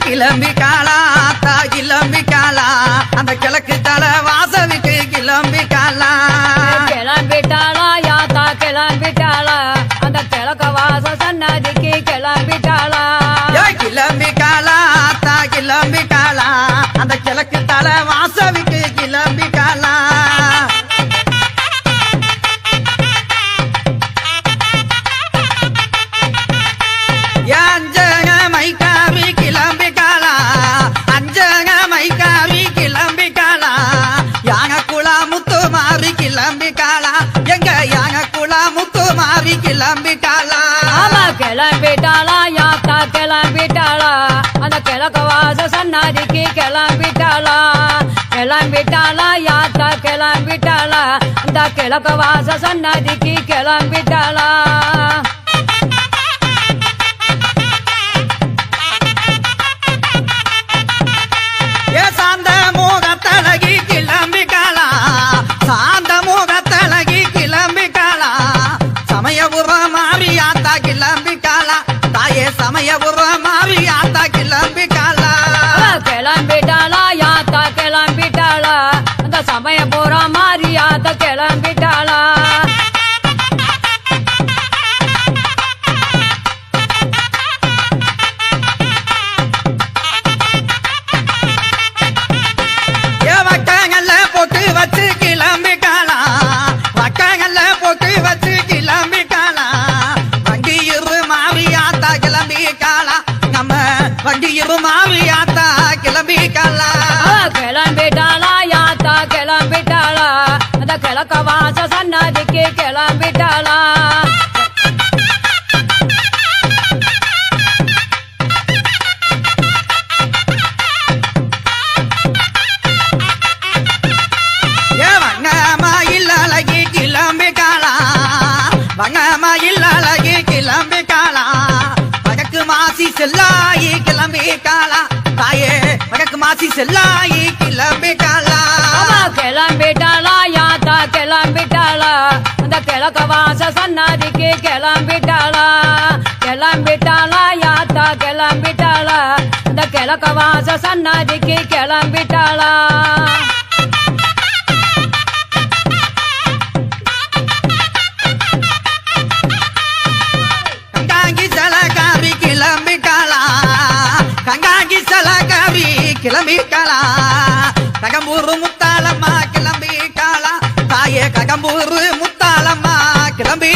கிளம்பிக்காளா ஆத்தா கிளம்பிக்காளா அந்த கிழக்கு தலை வாசலுக்கு கிளம்பிக்காளா கிளம்பிட்டாளா யாத்தா கிளம்பிட்டாளா அந்த கிழக்க வாச சன்னதிக்கு கிளம்பிட்டாளா கிளம்பிக்காளா ஆத்தா கிளம்பிக்காளா அந்த கிழக்கு தலை வாசலுக்கு கிளம்பிக்காளா கிளம்பிட்டாளா எங்க யாக குலா முத்து மாறி கிளம்பிட்டாளா ஆமா கிளம்பிட்டாளா யாத்தா கிளம்பிட்டாளா அந்த கிழக்க வாச சன்னதிக்கு கிளம்பிட்டாளா கிளம்பிட்டாளா யாத்தா கிளம்பிட்டாளா அந்த கிழக்க வாச சன்னதிக்கு கிளம்பிட்டாளா ஏ சாந்த மோகத்தழகி கிளம்பிட்டாளா சாந்த மோகத்தழகி கிளம்பிட்டாளா சமயபுர மாரியாத்தா கிளம்பிட்டாளா தாயே சமயபுர மாரியாத்தா கிளம்பிட்டாளா கிளம்பிட்டாளா யாத்தா கிளம்பிட்டாளா அந்த சமயபுர மாரியாத்தா கிளம்பிட்டாளா வச்சு கிளம்பிட்டாளா வக்கங்கள்ல போட்டு வச்சு கிளம்பிட்டாளா வண்டியிரு மாவியாத்தா கிளம்பிட்டாளா நம்ம வண்டியிரு மாவியாத்தா கிளம்பிட்டாளா கிளம்பிட்டாளா யாத்தா கிளம்பிட்டாளா அந்த கிழக்க வாச சன்னதிக்கு கிளம்பிட்டாளா வங்கமயில் அழகி கிளம்பிட்டாளா வடக்கு மாசி செல்லாயி கிளம்பிட்டாளா தாயே வடக்கு மாசி செல்லாயி கிளம்பிட்டாளா கிளம்பிட்டாளா யாத்தா கிளம்பிட்டாளா அந்த கிழக்க வாச சன்னதிக்கு கிளம்பிட்டாளா கிளம்பிட்டாளா யாத்தா கிளம்பிட்டாளா அந்த கிழக்க வாச சன்னதிக்கு கிளம்பிட்டாளா கிளம்பிட்டாளா ககம்பூரு முத்தாளம்மா கிளம்பிட்டாளா தாயே ககம்பூரு முத்தாளம்மா கிளம்பி